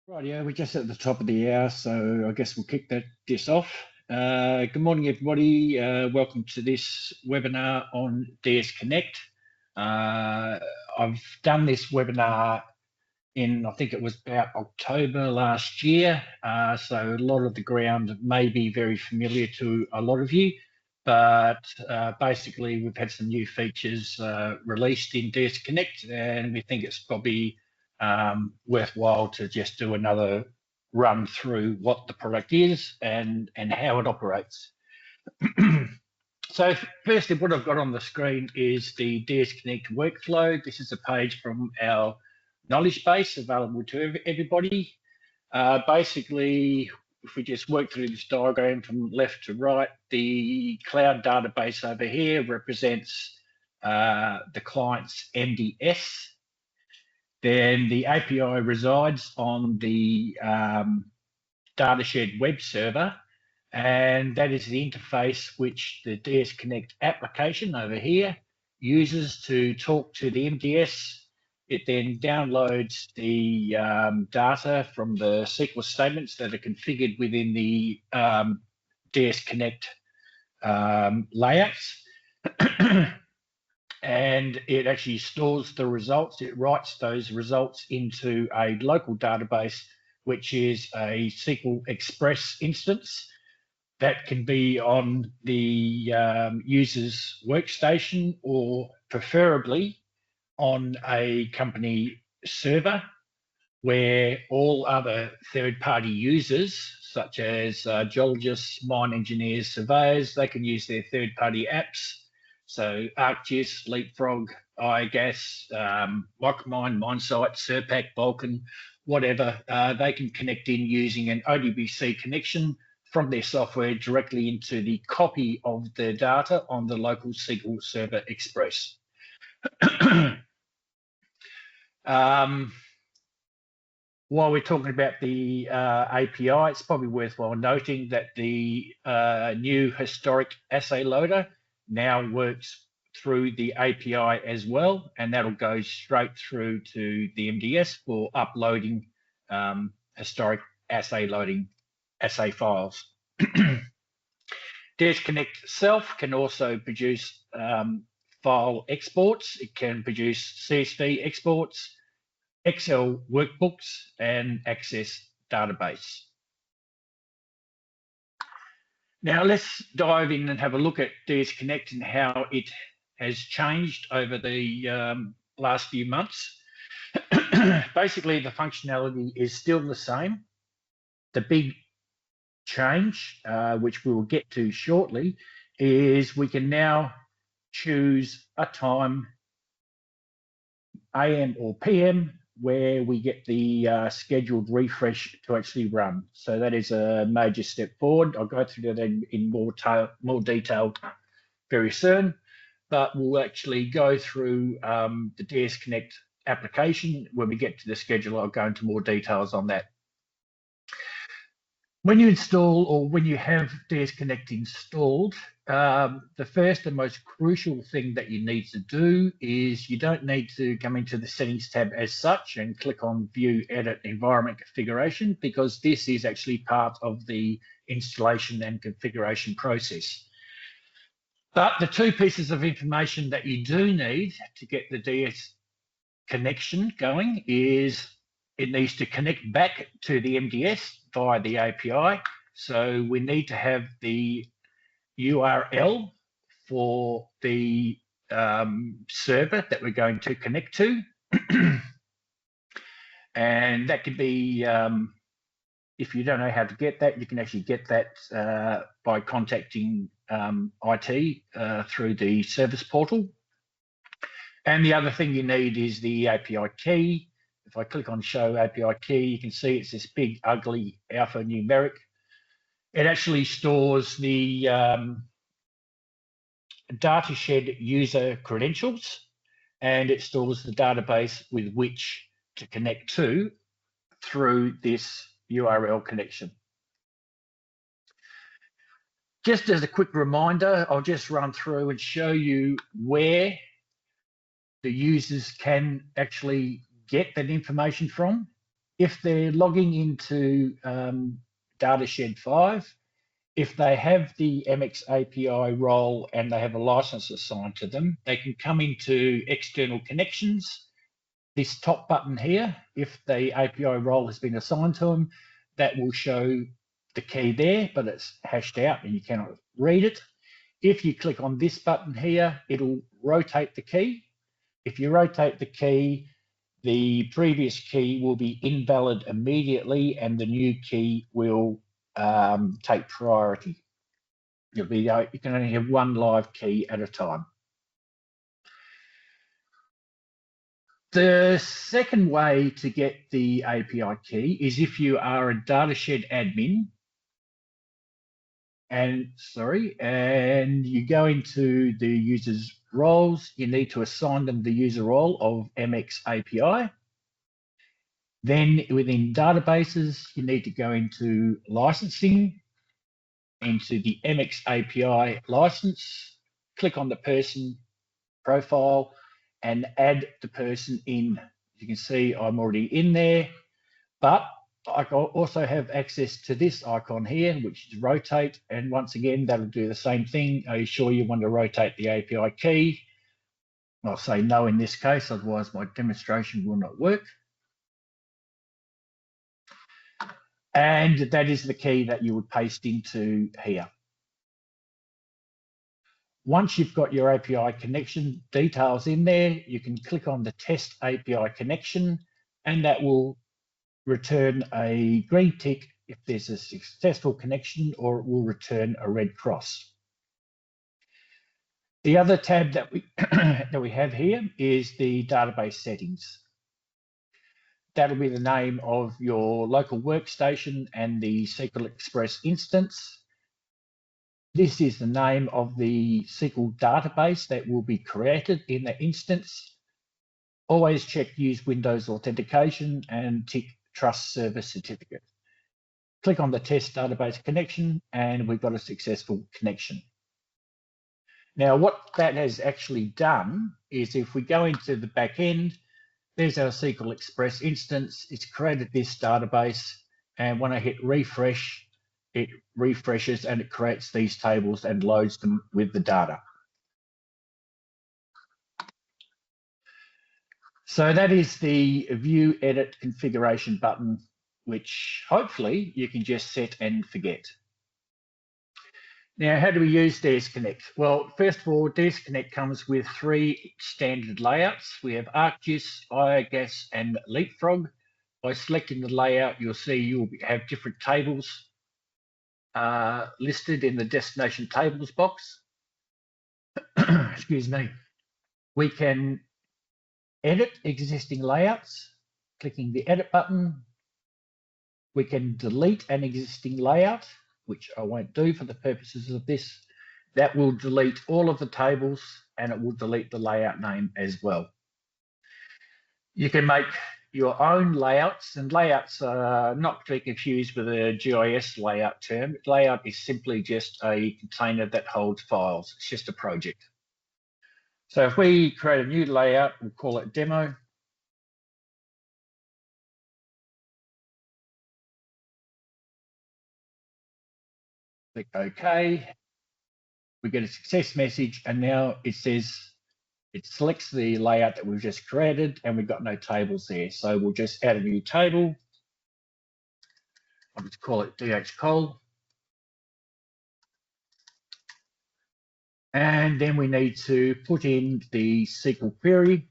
Right, yeah, we're just at the top of the hour, so I guess we'll kick this off. Good morning, everybody. Welcome to this webinar on dsCONNECT. I've done this webinar in, I think it was about October last year, so a lot of the ground may be very familiar to a lot of you, but basically we've had some new features released in dsCONNECT, and we think it's probably worthwhile to just do another run through what the product is and how it operates. So firstly, what I've got on the screen is the dsCONNECT workflow. This is a page from our knowledge base available to everybody. Basically, if we just work through this diagram from left to right, the cloud database over here represents the client's MDS. Then the API resides on the Datashed web server, and that is the interface which the dsCONNECT application over here uses to talk to the MDS. It then downloads the data from the SQL statements that are configured within the dsCONNECT layouts. And it actually stores the results. It writes those results into a local database, which is a SQL Express instance that can be on the user's workstation or preferably on a company server where all other third-party users, such as geologists, mine engineers, surveyors, they can use their third-party apps. So ArcGIS, Leapfrog, iGas, Micromine, MineSite, Serpac, Vulcan, whatever, they can connect in using an ODBC connection from their software directly into the copy of the data on the local SQL Server Express. While we're talking about the API, it's probably worthwhile noting that the new historic assay loader now works through the API as well, and that'll go straight through to the MDS for uploading historic assay loading assay files. dsCONNECT itself can also produce file exports. It can produce CSV exports, Excel workbooks, and access database. Now let's dive in and have a look at dsCONNECT and how it has changed over the last few months. Basically, the functionality is still the same. The big change, which we will get to shortly, is we can now choose a time, AM or PM, where we get the scheduled refresh to actually run. So that is a major step forward. I'll go through that in more detail very soon, but we'll actually go through the dsCONNECT application. When we get to the schedule, I'll go into more details on that. When you install, or when you have dsCONNECT installed, the first and most crucial thing that you need to do is you don't need to come into the settings tab as such and click on view, edit, environment configuration, because this is actually part of the installation and configuration process. But the two pieces of information that you do need to get the DS connection going is it needs to connect back to the MDS via the API. So we need to have the URL for the server that we're going to connect to. And that could be, if you don't know how to get that, you can actually get that by contacting IT through the service portal. And the other thing you need is the API key. If I click on show API key, you can see it's this big, ugly alphanumeric. It actually stores the Datashed user credentials, and it stores the database with which to connect to through this URL connection. Just as a quick reminder, I'll just run through and show you where the users can actually get that information from. if they're logging into Datashed 5, if they have the MX API role and they have a license assigned to them, they can come into external connections. This top button here, if the API role has been assigned to them, that will show the key there, but it's hashed out and you cannot read it. If you click on this button here, it'll rotate the key. If you rotate the key, the previous key will be invalid immediately and the new key will take priority. You can only have one live key at a time. The second way to get the API key is if you are a Datashed admin and you go into the user's roles, you need to assign them the user role of MX API. Then within databases, you need to go into licensing, into the MX API license, click on the person profile and add the person in. You can see I'm already in there, but I also have access to this icon here, which is rotate. And once again, that'll do the same thing. Are you sure you want to rotate the API key? I'll say no in this case, otherwise my demonstration will not work. And that is the key that you would paste into here. Once you've got your API connection details in there, you can click on the test API connection and that will return a green tick if there's a successful connection, or it will return a red cross. The other tab that we have here is the database settings. That'll be the name of your local workstation and the SQL Express instance. This is the name of the SQL database that will be created in the instance. Always check Use Windows Authentication and tick Trust Server Certificate. Click on the test database connection and we've got a successful connection. Now what that has actually done is if we go into the back end, there's our SQL Express instance. It's created this database, and when I hit refresh, it refreshes and it creates these tables and loads them with the data. So that is the View, Edit, Configuration button, which hopefully you can just set and forget. Now, how do we use dsCONNECT? Well, first of all, dsCONNECT comes with 3 standard layouts. We have ArcGIS, Biogas, and Leapfrog. By selecting the layout, you'll see you'll have different tables listed in the destination tables box. Excuse me. We can edit existing layouts, clicking the edit button. We can delete an existing layout, which I won't do for the purposes of this. That will delete all of the tables and it will delete the layout name as well. You can make your own layouts, and layouts are not to be confused with a GIS layout term. Layout is simply just a container that holds files. It's just a project. So if we create a new layout, we'll call it demo. Click OK. We get a success message, and now it says it selects the layout that we've just created, and we've got no tables there. So we'll just add a new table. I'll just call it DHCOL. And then we need to put in the SQL query,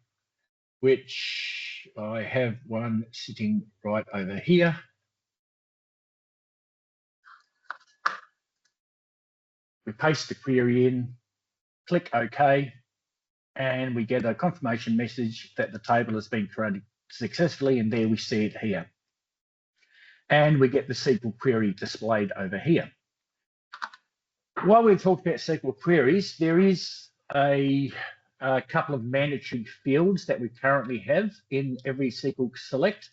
which I have one sitting right over here. We paste the query in, click OK, and we get a confirmation message that the table has been created successfully, and there we see it here. And we get the SQL query displayed over here. While we've talked about SQL queries, there is a couple of mandatory fields that we currently have in every SQL select.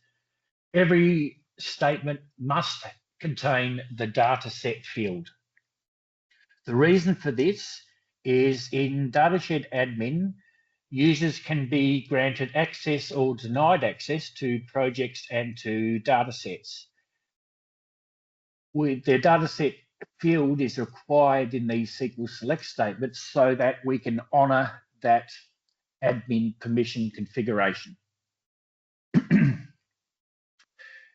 Every statement must contain the Dataset field. The reason for this is in Datashed admin, users can be granted access or denied access to projects and to data sets. The dataset field is required in these SQL select statements so that we can honour that admin permission configuration.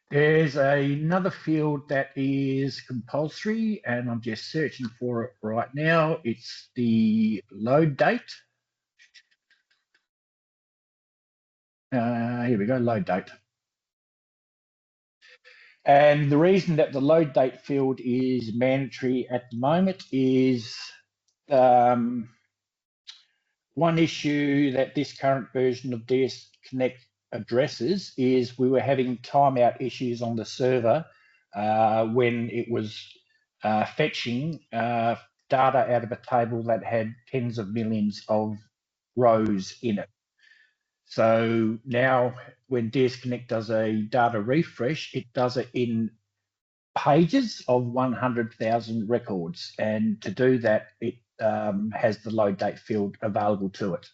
There's another field that is compulsory, and I'm just searching for it right now. It's the load date. Here we go, load date. And the reason that the load date field is mandatory at the moment is one issue that this current version of dsCONNECT addresses is we were having timeout issues on the server when it was fetching data out of a table that had tens of millions of rows in it. So now when dsCONNECT does a data refresh, it does it in pages of 100,000 records. And to do that, it has the load date field available to it.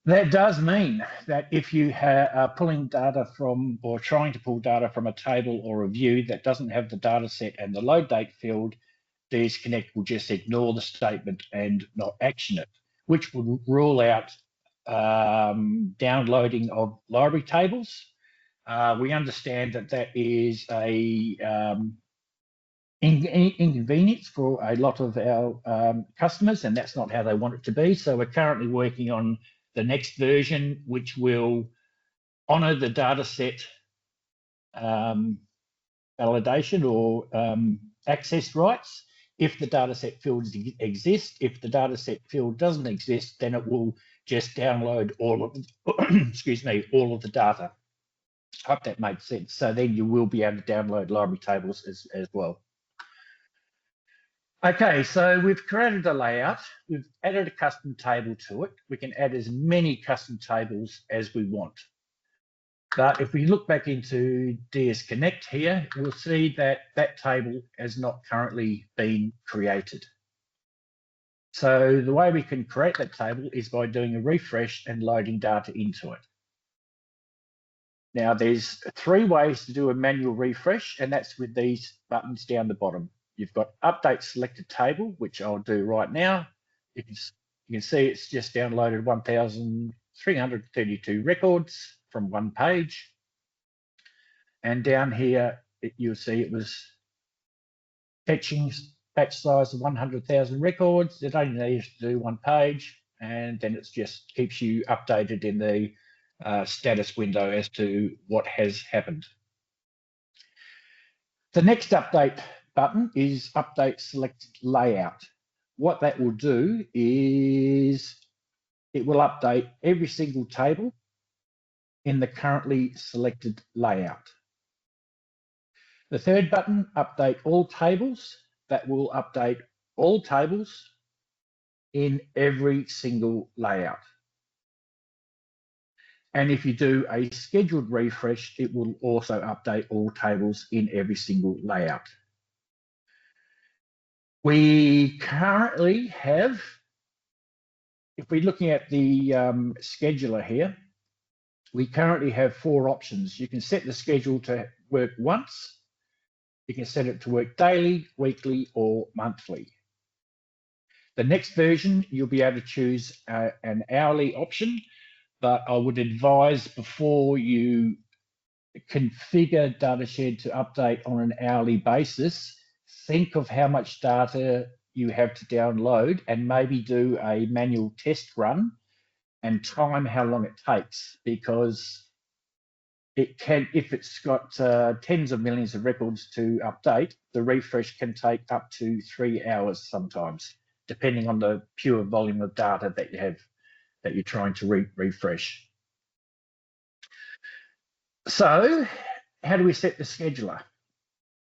That does mean that if you are pulling data from or trying to pull data from a table or a view that doesn't have the data set and the load date field, dsCONNECT will just ignore the statement and not action it, which will rule out downloading of library tables. We understand that that is a inconvenience for a lot of our customers, and that's not how they want it to be. So we're currently working on the next version, which will honour the dataset validation or access rights if the dataset fields exist. If the dataset field doesn't exist, then it will just download all of excuse me, all of the data. I hope that makes sense. So then you will be able to download library tables as well. Okay, so we've created a layout. We've added a custom table to it. We can add as many custom tables as we want. But if we look back into dsCONNECT here, we'll see that that table has not currently been created. So the way we can create that table is by doing a refresh and loading data into it. Now there's 3 ways to do a manual refresh, and that's with these buttons down the bottom. You've got update selected table, which I'll do right now. You can see it's just downloaded 1,332 records from one page. And down here, you'll see it was fetching batch size of 100,000 records. It only needs to do one page, and then it just keeps you updated in the status window as to what has happened. The next update button is update selected layout. What that will do is it will update every single table in the currently selected layout. The third button, update all tables, that will update all tables in every single layout. And if you do a scheduled refresh, it will also update all tables in every single layout. We currently have, if we're looking at the scheduler here, we currently have 4 options. You can set the schedule to work once. You can set it to work daily, weekly, or monthly. The next version, you'll be able to choose an hourly option, but I would advise before you configure DataShed to update on an hourly basis, think of how much data you have to download and maybe do a manual test run and time how long it takes, because it can, if it's got tens of millions of records to update, the refresh can take up to 3 hours sometimes, depending on the pure volume of data that you have, that you're trying to refresh. So how do we set the scheduler?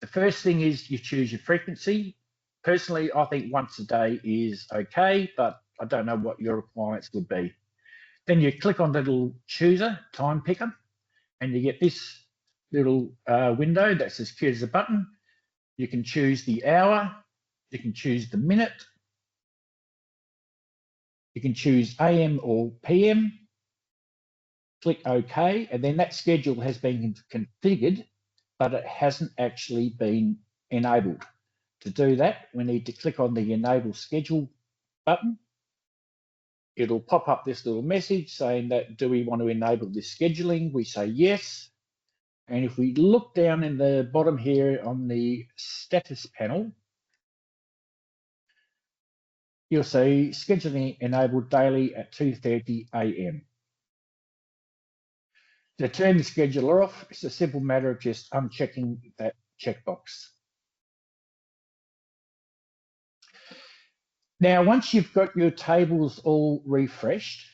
The first thing is you choose your frequency. Personally, I think once a day is okay, but I don't know what your requirements would be. Then you click on the little chooser, time picker, and you get this little window that's as cute as a button. You can choose the hour, you can choose the minute, You can choose AM or PM, click OK, and then that schedule has been configured, but it hasn't actually been enabled. To do that, we need to click on the Enable Schedule button. It'll pop up this little message saying that, do we want to enable this scheduling? We say yes. And if we look down in the bottom here on the status panel, you'll see scheduling enabled daily at 2:30 AM. To turn the scheduler off, it's a simple matter of just unchecking that checkbox. Now, once you've got your tables all refreshed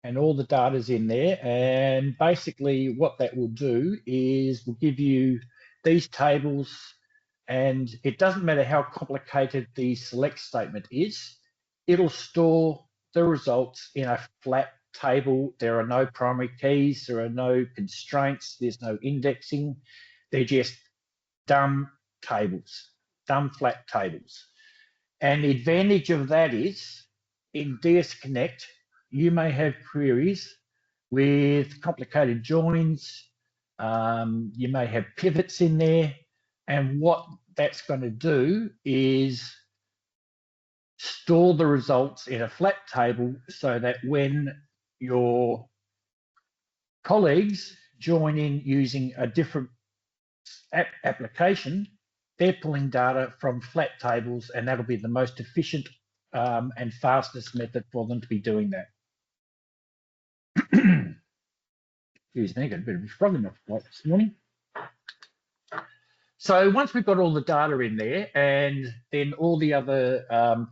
and all the data's in there, and basically what that will do is will give you these tables, and it doesn't matter how complicated the select statement is, it'll store the results in a flat table. There are no primary keys, there are no constraints, there's no indexing. They're just dumb tables, dumb flat tables. And the advantage of that is in dsCONNECT, you may have queries with complicated joins, you may have pivots in there, and what that's going to do is store the results in a flat table so that when your colleagues join in using a different application, they're pulling data from flat tables, and that'll be the most efficient and fastest method for them to be doing that. Excuse me, got a bit of a frog in my throat this morning. So once we've got all the data in there, and then all the other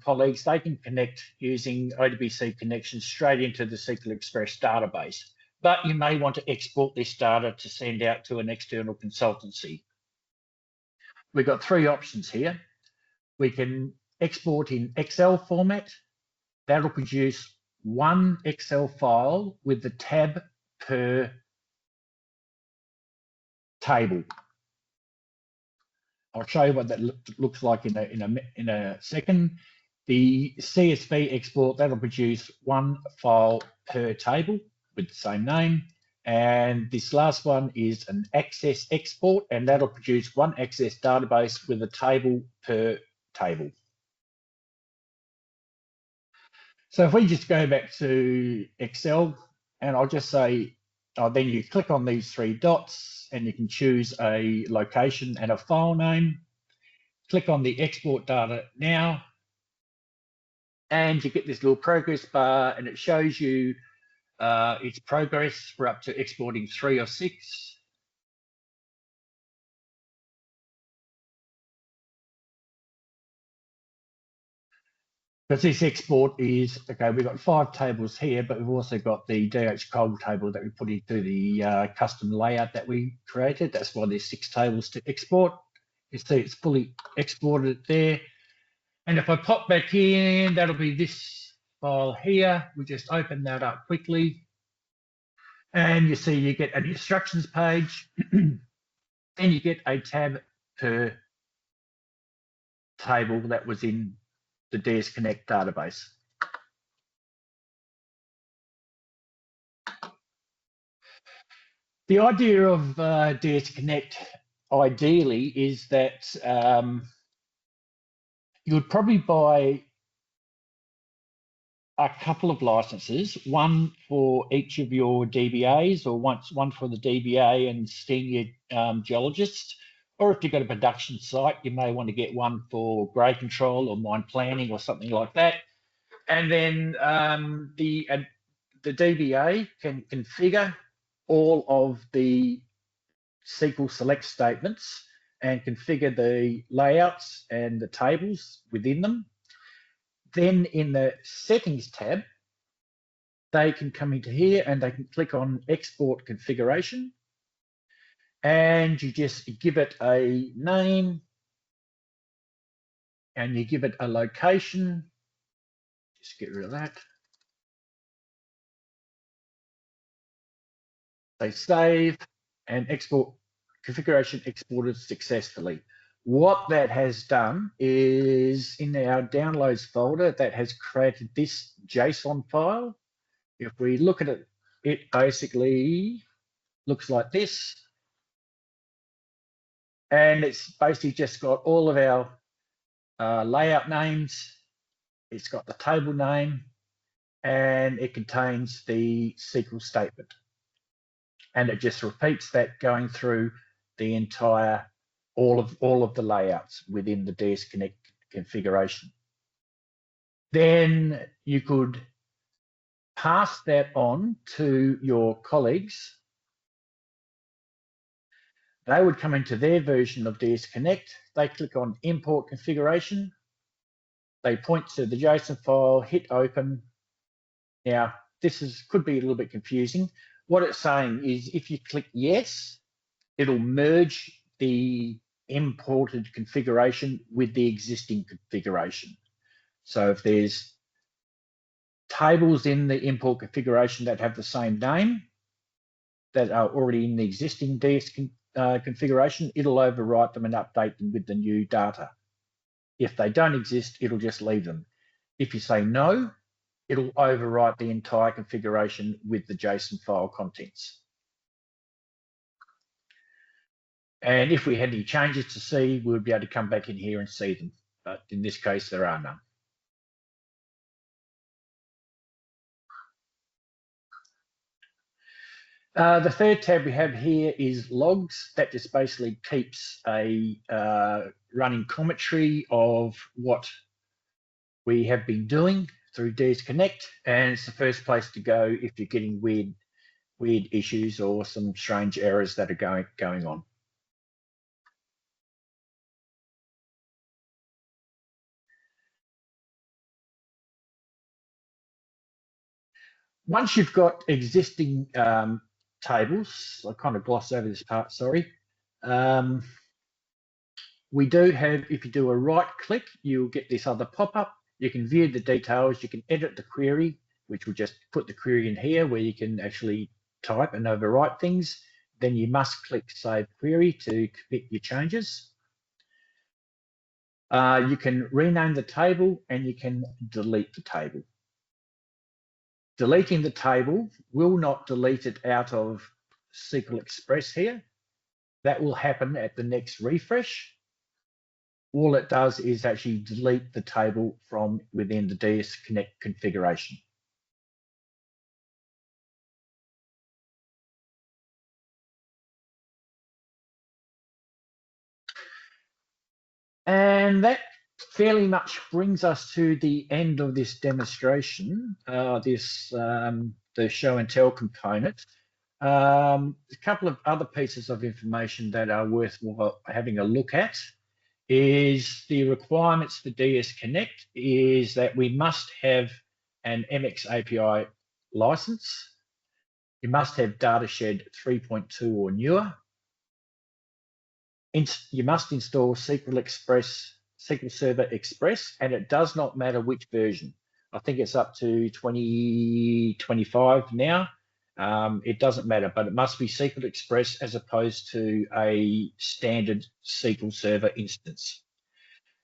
colleagues, they can connect using ODBC connections straight into the SQL Express database. But you may want to export this data to send out to an external consultancy. We've got three options here. We can export in Excel format. That'll produce one Excel file with the tab per table. I'll show you what that looks like in a second. The CSV export, that'll produce one file per table with the same name. And this last one is an Access export, and that'll produce one Access database with a table per table. So if we just go back to Excel, and I'll just say, then you click on these three dots and you can choose a location and a file name. Click on the export data now, and you get this little progress bar, and it shows you its progress. We're up to exporting 3 or 6. Because this export is, okay, we've got 5 tables here, but we've also got the dsCONNECT table that we put into the custom layout that we created. That's why there's 6 tables to export. You see it's fully exported there. And if I pop back in, that'll be this file here. We just open that up quickly. And you see you get an instructions page. Then you get a tab per table that was in the dsCONNECT database. The idea of dsCONNECT ideally is that you would probably buy a couple of licenses, one for each of your DBAs, or one for the DBA and senior geologists. Or if you've got a production site, you may want to get one for grade control or mine planning or something like that. And then the DBA can configure all of the SQL select statements and configure the layouts and the tables within them. Then in the settings tab, they can come into here and they can click on export configuration. And you just give it a name and you give it a location. Just get rid of that. They save, and export configuration exported successfully. What that has done is in our downloads folder that has created this JSON file. If we look at it, it basically looks like this. And it's basically just got all of our layout names. It's got the table name, and it contains the SQL statement. And it just repeats that going through the entire, all of the layouts within the dsCONNECT configuration. Then you could pass that on to your colleagues. They would come into their version of dsCONNECT. They click on import configuration. They point to the JSON file, hit open. Now, this could be a little bit confusing. What it's saying is if you click yes, it'll merge the imported configuration with the existing configuration. So if there's tables in the import configuration that have the same name that are already in the existing DS configuration, it'll overwrite them and update them with the new data. If they don't exist, it'll just leave them. If you say no, it'll overwrite the entire configuration with the JSON file contents. And if we had any changes to see, we'll be able to come back in here and see them. But in this case, there are none. The third tab we have here is logs. That just basically keeps a running commentary of what we have been doing through dsCONNECT, and it's the first place to go if you're getting weird issues or some strange errors that are going on. Once you've got existing tables, I kind of glossed over this part, sorry. We do have, if you do a right click, you'll get this other pop-up. You can view the details, you can edit the query, which will just put the query in here where you can actually type and overwrite things. Then you must click Save Query to commit your changes. You can rename the table and you can delete the table. Deleting the table will not delete it out of SQL Express here. That will happen at the next refresh. All it does is actually delete the table from within the dsCONNECT configuration. And that fairly much brings us to the end of this demonstration, the show and tell component. A couple of other pieces of information that are worthwhile having a look at is the requirements for dsCONNECT is that we must have an MX API license. You must have DataShed 3.2 or newer. You must install SQL Server Express, and it does not matter which version. I think it's up to 2025 now. It doesn't matter, but it must be SQL Express as opposed to a standard SQL Server instance.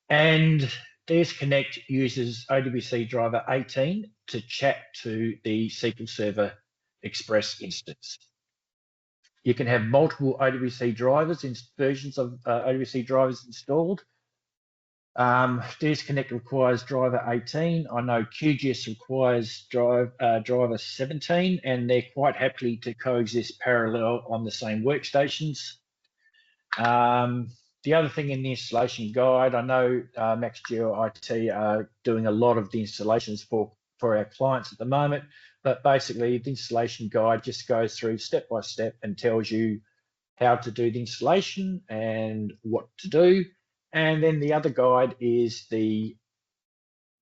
And dsCONNECT uses ODBC driver 18 to chat to the SQL Server Express instance. You can have multiple ODBC drivers in versions of ODBC drivers installed. dsCONNECT requires driver 18. I know QGIS requires driver 17, and they're quite happy to coexist parallel on the same workstations. The other thing in the installation guide, I know MaxGeo IT are doing a lot of the installations for our clients at the moment, but basically the installation guide just goes through step by step and tells you how to do the installation and what to do. And then the other guide is the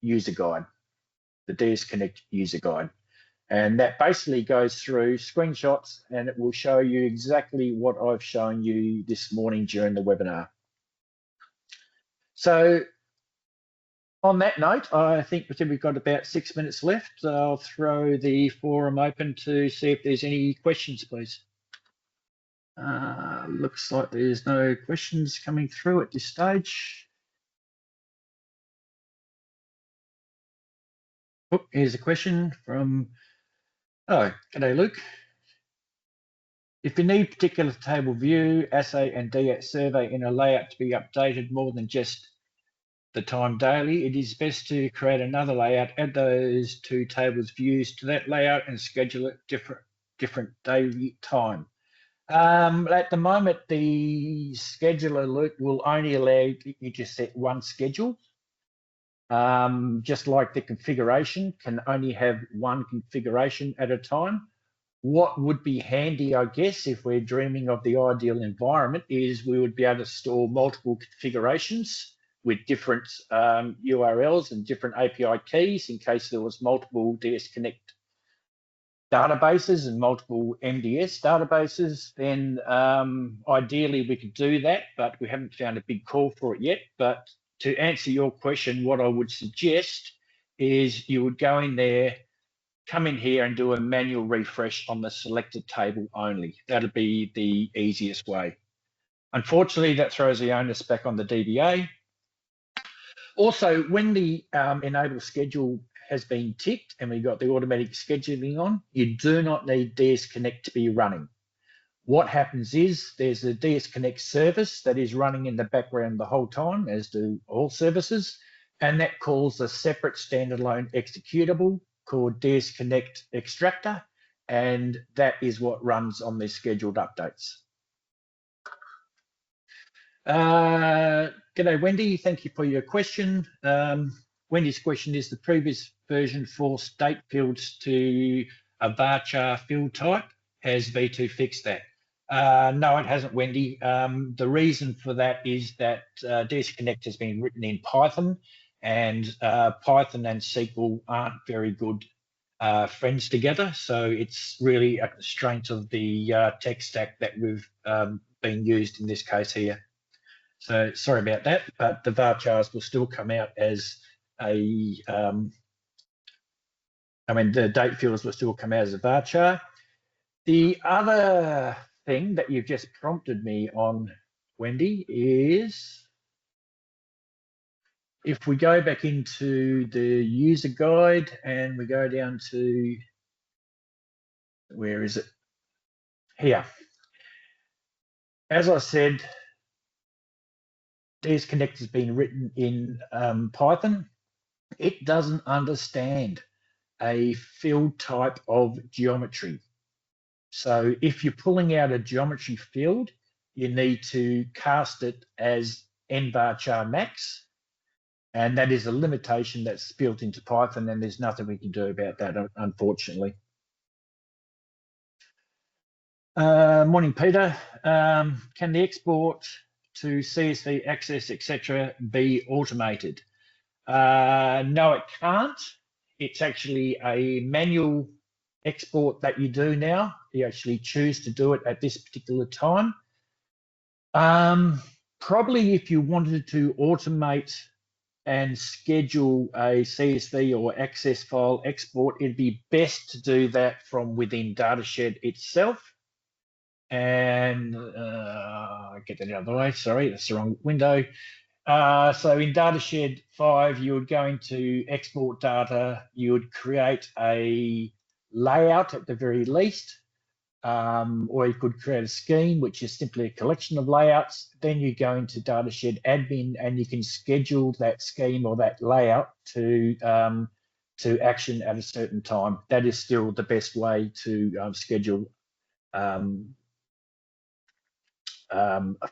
user guide, the dsCONNECT user guide. And that basically goes through screenshots, and it will show you exactly what I've shown you this morning during the webinar. So on that note, I think we've got about 6 minutes left. I'll throw the forum open to see if there's any questions, please. Looks like there's no questions coming through at this stage. Oh, here's a question from, oh, g'day Luke. If you need particular table view, assay and DAT survey in a layout to be updated more than just the time daily, it is best to create another layout, add those two tables views to that layout and schedule it different daily time. At the moment, the scheduler, Luke, will only allow you to set one schedule. Just like the configuration can only have one configuration at a time. What would be handy, I guess, if we're dreaming of the ideal environment, is we would be able to store multiple configurations with different URLs and different API keys in case there was multiple dsCONNECT databases and multiple MDS databases. Then ideally we could do that, but we haven't found a big call for it yet. But to answer your question, what I would suggest is you would go in there, come in here and do a manual refresh on the selected table only. That'll be the easiest way. Unfortunately, that throws the onus back on the DBA. Also, when the enable schedule has been ticked and we've got the automatic scheduling on, you do not need dsCONNECT to be running. What happens is there's a dsCONNECT service that is running in the background the whole time, as do all services, and that calls a separate standalone executable called dsCONNECT extractor, and that is what runs on the scheduled updates. G'day, Wendy. Thank you for your question. Wendy's question is the previous version forced date fields to a Varchar field type. Has V2 fixed that? No, it hasn't, Wendy. The reason for that is that dsCONNECT has been written in Python, and Python and SQL aren't very good friends together. So it's really a constraint of the tech stack that we've been used in this case here. So sorry about that, but the Varchars will still come out as a, the date fields will still come out as a Varchar. The other thing that you've just prompted me on, Wendy, is if we go back into the user guide and we go down to, where is it? Here. As I said, dsCONNECT has been written in Python. It doesn't understand a field type of geometry. So if you're pulling out a geometry field, you need to cast it as nvarchar max, and that is a limitation that's built into Python, and there's nothing we can do about that, unfortunately. Morning, Peter. Can the export to CSV access, etc., be automated? No, it can't. It's actually a manual export that you do now. You actually choose to do it at this particular time. Probably if you wanted to automate and schedule a CSV or access file export, it'd be best to do that from within Datashed itself. And get that out of the way, sorry, that's the wrong window. So in Datashed 5, you would go into export data, you would create a layout at the very least, or you could create a scheme, which is simply a collection of layouts. Then you go into Datashed admin and you can schedule that scheme or that layout to action at a certain time. That is still the best way to schedule a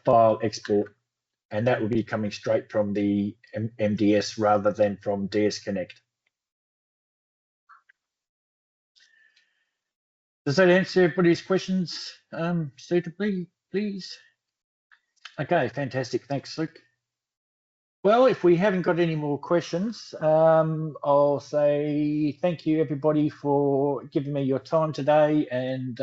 file export, and that will be coming straight from the MDS rather than from dsCONNECT. Does that answer everybody's questions suitably, please? Okay, fantastic. Thanks, Luke. Well, if we haven't got any more questions, I'll say thank you, everybody, for giving me your time today and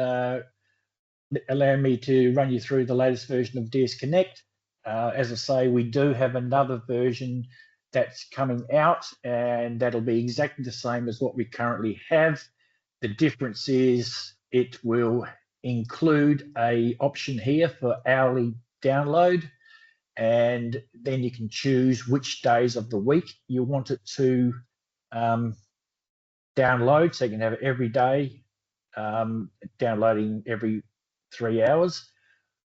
allowing me to run you through the latest version of dsCONNECT. As I say, we do have another version that's coming out, and that'll be exactly the same as what we currently have. The difference is it will include a option here for hourly download, and then you can choose which days of the week you want it to download. So you can have it every day, downloading every 3 hours,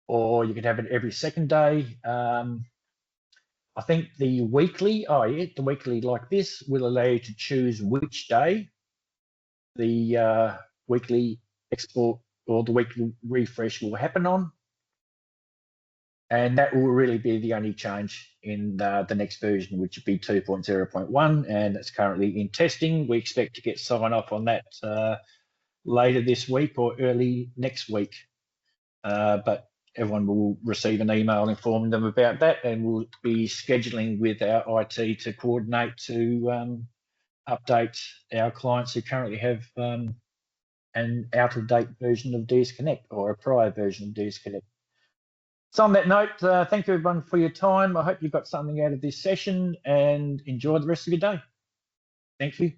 or you could have it every second day. I think the weekly, the weekly like this will allow you to choose which day the weekly export or the weekly refresh will happen on. And that will really be the only change in the next version, which would be 2.0.1, and it's currently in testing. We expect to get sign off on that later this week or early next week. But everyone will receive an email informing them about that, and we'll be scheduling with our IT to coordinate to update our clients who currently have an out-of-date version of dsCONNECT or a prior version of dsCONNECT. So on that note, thank you everyone for your time. I hope you got something out of this session and enjoy the rest of your day. Thank you.